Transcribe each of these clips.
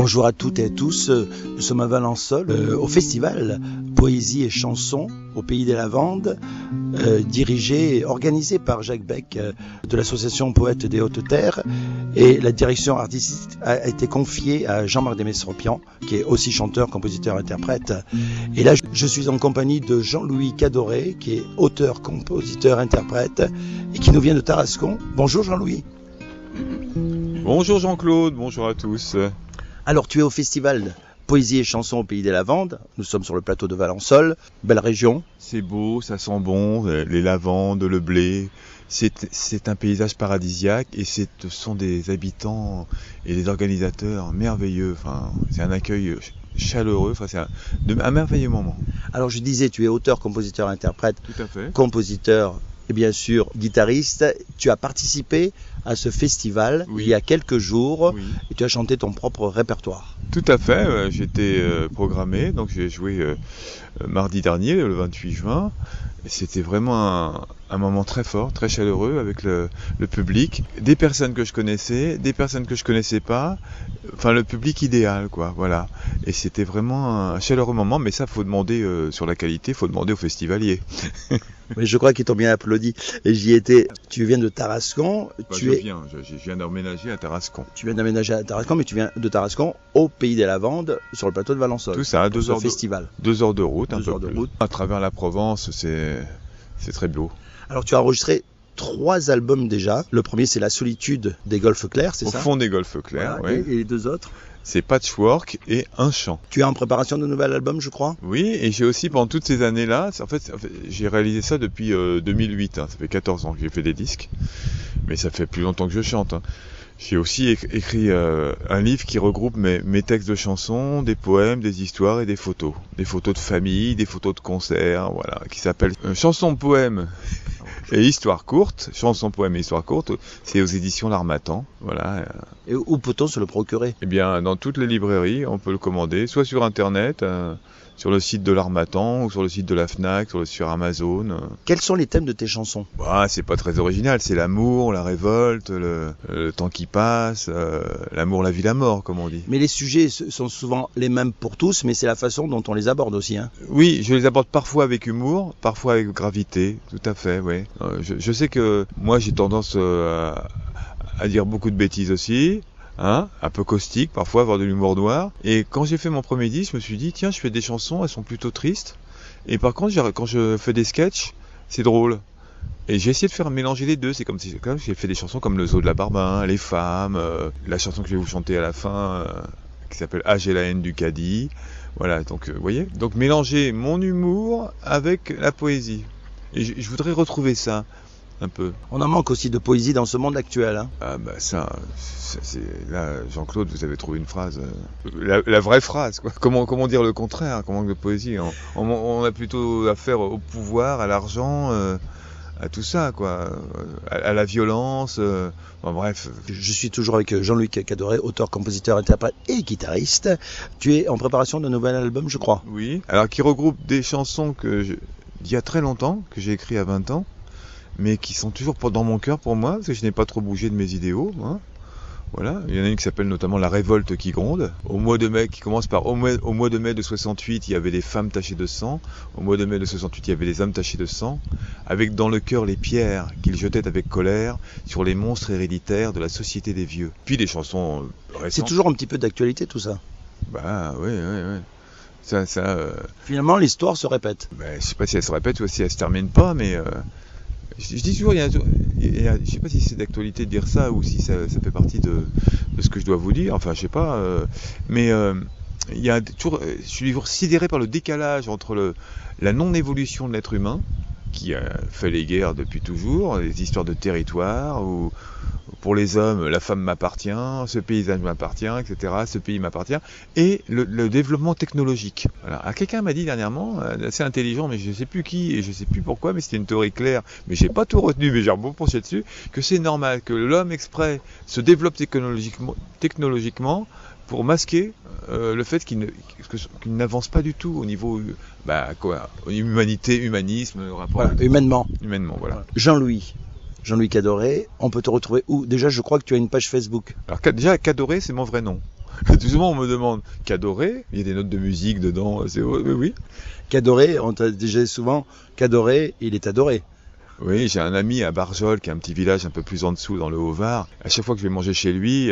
Bonjour à toutes et à tous, nous sommes à Valençol, au festival Poésie et Chansons au Pays des Lavandes, dirigé et organisé par Jacques Beck de l'association Poètes des Hautes-Terres, et la direction artistique a été confiée à Jean-Marc Desmesropian, qui est aussi chanteur, compositeur, interprète. Et là, je suis en compagnie de Jean-Louis Cadoré, qui est auteur, compositeur, interprète, et qui nous vient de Tarascon. Bonjour Jean-Louis. Bonjour Jean-Claude, bonjour à tous. Alors, tu es au festival Poésie et Chansons au Pays des Lavandes. Nous sommes sur le plateau de Valençol, belle région. C'est beau, ça sent bon, les lavandes, le blé. C'est un paysage paradisiaque et ce sont des habitants et des organisateurs merveilleux. Enfin, c'est un accueil chaleureux, enfin, c'est un merveilleux moment. Alors, je disais, tu es auteur, compositeur, interprète, Tout à fait. compositeur et bien sûr guitariste. Tu as participé à ce festival il y a quelques jours et tu as chanté ton propre répertoire. Tout à fait, j'étais programmé, donc j'ai joué mardi dernier, le 28 juin. C'était vraiment un moment très fort, très chaleureux avec le public, des personnes que je connaissais, des personnes que je connaissais pas, enfin le public idéal, quoi, voilà. Et c'était vraiment un chaleureux moment, mais ça, faut demander sur la qualité, faut demander aux festivaliers. Mais je crois qu'ils t'ont bien applaudi. Et j'y étais. Tu viens de Tarascon. Je viens d'emménager à Tarascon. Tu viens d'emménager à Tarascon, mais tu viens de Tarascon au Pays des Lavandes, sur le plateau de Valençol. Tout ça, 2 heures festival. 2 heures de route, un 2 peu heures de plus. route. À travers la Provence, c'est très beau. Alors tu as enregistré 3 albums déjà. Le premier, c'est La solitude des golfes clairs, c'est ça? Au fond des golfes clairs, voilà, oui. Et les 2 autres? C'est Patchwork et Un chant. Tu es en préparation de nouvel album, je crois? Oui, et j'ai aussi, pendant toutes ces années-là, en fait j'ai réalisé ça depuis 2008, ça fait 14 ans que j'ai fait des disques, mais ça fait plus longtemps que je chante. J'ai aussi écrit un livre qui regroupe mes textes de chansons, des poèmes, des histoires et des photos de famille, des photos de concerts, voilà, qui s'appelle Chansons, poèmes et histoires courtes. Chansons, poèmes et histoires courtes, c'est aux éditions L'Harmattan, voilà. Et où peut-on se le procurer? Eh bien, dans toutes les librairies, on peut le commander, soit sur Internet, sur le site de l'Harmattan, ou sur le site de la Fnac, sur Amazon. Quels sont les thèmes de tes chansons? C'est pas très original, c'est l'amour, la révolte, le temps qui passe, l'amour, la vie, la mort, comme on dit. Mais les sujets sont souvent les mêmes pour tous, mais c'est la façon dont on les aborde aussi, hein. Oui, je les aborde parfois avec humour, parfois avec gravité, tout à fait, oui. Je sais que moi j'ai tendance à dire beaucoup de bêtises aussi, un peu caustique, parfois avoir de l'humour noir. Et quand j'ai fait mon premier disque, je me suis dit, tiens, je fais des chansons, elles sont plutôt tristes. Et par contre, quand je fais des sketchs, c'est drôle. Et j'ai essayé de faire mélanger les deux. C'est comme si j'ai fait des chansons comme Le Zoo de la Barbin, Les femmes, la chanson que je vais vous chanter à la fin, qui s'appelle Ah, j'ai la haine du caddie. Voilà, donc vous voyez. Donc mélanger mon humour avec la poésie. Et je voudrais retrouver ça. Un peu. On en manque aussi de poésie dans ce monde actuel, hein. Ah bah ça c'est là, Jean-Claude, vous avez trouvé une phrase, la vraie phrase, quoi. Comment dire le contraire, comment manque de poésie. On a plutôt affaire au pouvoir, à l'argent, à tout ça, quoi, à la violence. Bref. Je suis toujours avec Jean-Louis Cadoré, auteur, compositeur, interprète et guitariste. Tu es en préparation d'un nouvel album, je crois. Oui. Alors qui regroupe des chansons d'il y a très longtemps, que j'ai écrit à 20 ans. Mais qui sont toujours dans mon cœur pour moi, parce que je n'ai pas trop bougé de mes idéaux. Voilà. Il y en a une qui s'appelle notamment La révolte qui gronde. Au mois de mai, qui commence par au mois de mai de 68, il y avait des femmes tachées de sang. Au mois de mai de 68, il y avait des hommes tachés de sang. Avec dans le cœur les pierres qu'ils jetaient avec colère sur les monstres héréditaires de la société des vieux. Puis des chansons récentes. C'est toujours un petit peu d'actualité tout ça. Oui. Ça, Finalement, l'histoire se répète. Je sais pas si elle se répète ou si elle se termine pas, mais... Je dis toujours, je sais pas si c'est d'actualité de dire ça ou si ça fait partie de ce que je dois vous dire, enfin je sais pas, mais il y a toujours, je suis toujours sidéré par le décalage entre la non-évolution de l'être humain, qui a fait les guerres depuis toujours, les histoires de territoire, où pour les hommes, la femme m'appartient, ce paysage m'appartient, etc., ce pays m'appartient, et le développement technologique. Voilà. Quelqu'un m'a dit dernièrement, assez intelligent, mais je ne sais plus qui, et je ne sais plus pourquoi, mais c'était une théorie claire, mais j'ai pas tout retenu, mais j'ai beaucoup pensé dessus, que c'est normal que l'homme exprès se développe technologiquement pour masquer le fait qu'il n'avance pas du tout au niveau humanité, humanisme, rapport humainement, voilà. Jean-Louis Cadoré, on peut te retrouver où? Déjà, je crois que tu as une page Facebook. Alors déjà, Cadoré, c'est mon vrai nom. Tout souvent, on me demande Cadoré, il y a des notes de musique dedans. Oui. Cadoré, on t'a déjà souvent, Cadoré, il est adoré. Oui, j'ai un ami à Barjol, qui est un petit village un peu plus en dessous, dans le Haut-Var. À chaque fois que je vais manger chez lui,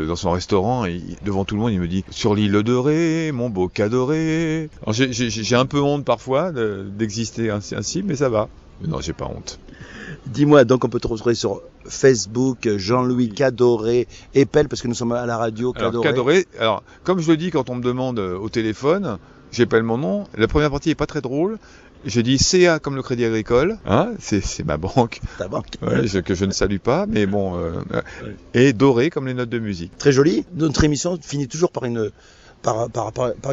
dans son restaurant, devant tout le monde, il me dit « Sur l'île de Ré, mon beau Cadoré ». Alors j'ai un peu honte parfois d'exister ainsi, mais ça va. Non, j'ai pas honte. Dis-moi, donc on peut te retrouver sur Facebook, Jean-Louis Cadoré, Epel, parce que nous sommes à la radio, Cadoré. Alors, Cadoré, comme je le dis quand on me demande au téléphone, j'appelle mon nom, la première partie est pas très drôle. Je dis CA comme le Crédit Agricole, hein, c'est ma banque. Ta banque. Ouais, que je ne salue pas, mais bon. Et Doré comme les notes de musique. Très joli. Notre émission finit toujours par une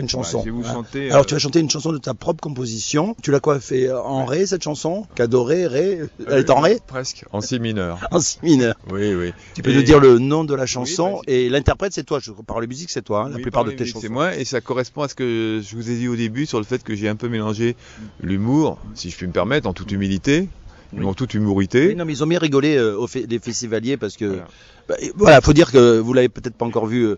chanson. Ouais, je vais vous chanter, Alors tu vas chanter une chanson de ta propre composition. Tu l'as quoi fait en ré cette chanson? Cadoré, ré. Elle est en ré? Presque, en si mineur. En si mineur. Oui. Tu peux nous dire le nom de la chanson et l'interprète c'est toi. Je parle de musique c'est toi. La plupart de tes chansons. C'est moi et ça correspond à ce que je vous ai dit au début sur le fait que j'ai un peu mélangé l'humour, si je puis me permettre, en toute humilité. Oui. En toute humorité. Oui, non, mais ils ont bien rigolé les festivaliers parce que voilà, faut dire que vous l'avez peut-être pas encore vu.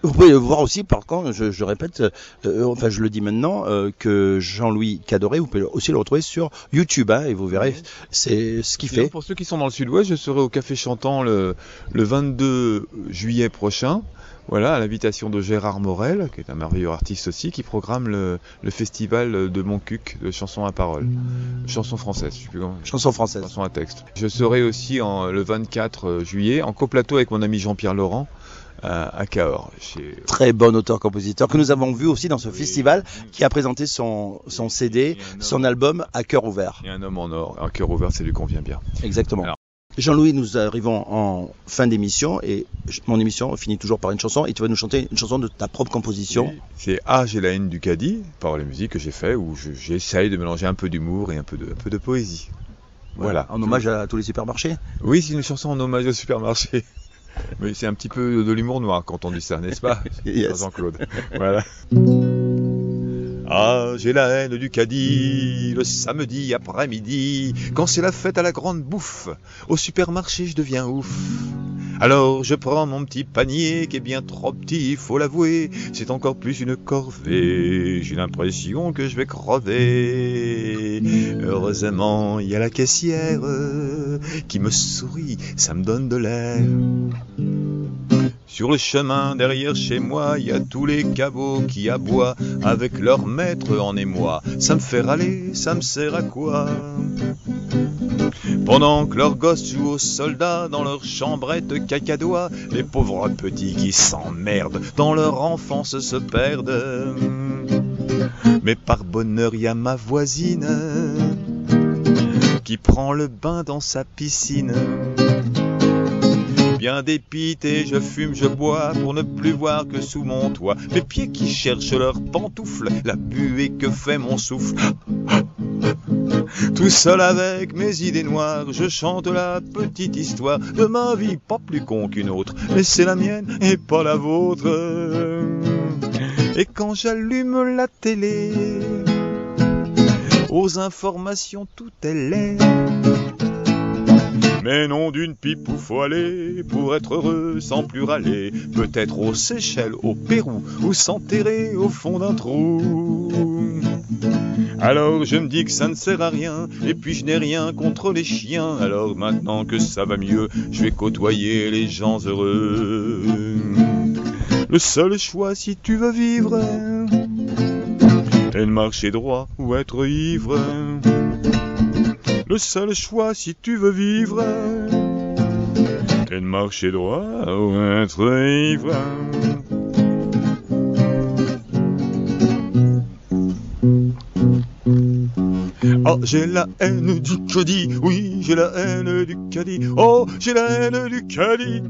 Vous pouvez le voir aussi, par contre, je répète, enfin je le dis maintenant, que Jean-Louis Cadoré, vous pouvez aussi le retrouver sur YouTube, hein, et vous verrez, c'est ce qu'il fait. Pour ceux qui sont dans le Sud-Ouest, je serai au Café Chantant le 22 juillet prochain. Voilà, à l'invitation de Gérard Morel, qui est un merveilleux artiste aussi, qui programme le festival de Montcuq de chansons à parole. Chansons françaises, je sais plus comment. Chansons françaises. Chansons à texte. Je serai aussi le 24 juillet en coplateau avec mon ami Jean-Pierre Laurent à Cahors. Très bon auteur-compositeur que nous avons vu aussi dans ce festival, qui a présenté son CD, son album à cœur ouvert. Et un homme en or, à cœur ouvert, ça lui convient bien. Exactement. Alors, Jean-Louis, nous arrivons en fin d'émission et mon émission finit toujours par une chanson et tu vas nous chanter une chanson de ta propre composition. Oui, c'est Ah, j'ai la haine du caddie, paroles et musique que j'ai fait où j'essaye de mélanger un peu d'humour et un peu de poésie. Voilà. En hommage à tous les supermarchés. Oui, c'est une chanson en hommage au supermarché. Mais c'est un petit peu de l'humour noir quand on dit ça, n'est-ce pas? Yes. Jean-Claude. Voilà. Ah, j'ai la haine du caddie, le samedi après-midi, quand c'est la fête à la grande bouffe, au supermarché je deviens ouf. Alors je prends mon petit panier qui est bien trop petit, faut l'avouer, c'est encore plus une corvée, j'ai l'impression que je vais crever. Heureusement, il y a la caissière qui me sourit, ça me donne de l'air. Sur le chemin derrière chez moi, il y a tous les caveaux qui aboient avec leur maître en émoi. Ça me fait râler, ça me sert à quoi? Pendant que leurs gosses jouent aux soldats dans leur chambrette cacadois, les pauvres petits qui s'emmerdent dans leur enfance se perdent. Mais par bonheur, il y a ma voisine qui prend le bain dans sa piscine. Bien dépité, je fume, je bois, pour ne plus voir que sous mon toit mes pieds qui cherchent leurs pantoufles, la buée que fait mon souffle. Tout seul avec mes idées noires, je chante la petite histoire de ma vie, pas plus con qu'une autre, mais c'est la mienne et pas la vôtre. Et quand j'allume la télé, aux informations tout est laid. Mais non, d'une pipe où faut aller pour être heureux sans plus râler. Peut-être aux Seychelles, au Pérou, ou s'enterrer au fond d'un trou. Alors je me dis que ça ne sert à rien, et puis je n'ai rien contre les chiens. Alors maintenant que ça va mieux, je vais côtoyer les gens heureux. Le seul choix si tu veux vivre est de marcher droit ou être ivre. Le seul choix si tu veux vivre est de marcher droit ou être ivre. Oh, j'ai la haine du caddie, oui, j'ai la haine du caddie, oh, j'ai la haine du caddie.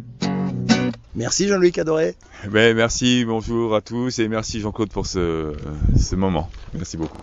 Merci Jean-Louis Cadoré. Merci, bonjour à tous et merci Jean-Claude pour ce moment. Merci beaucoup.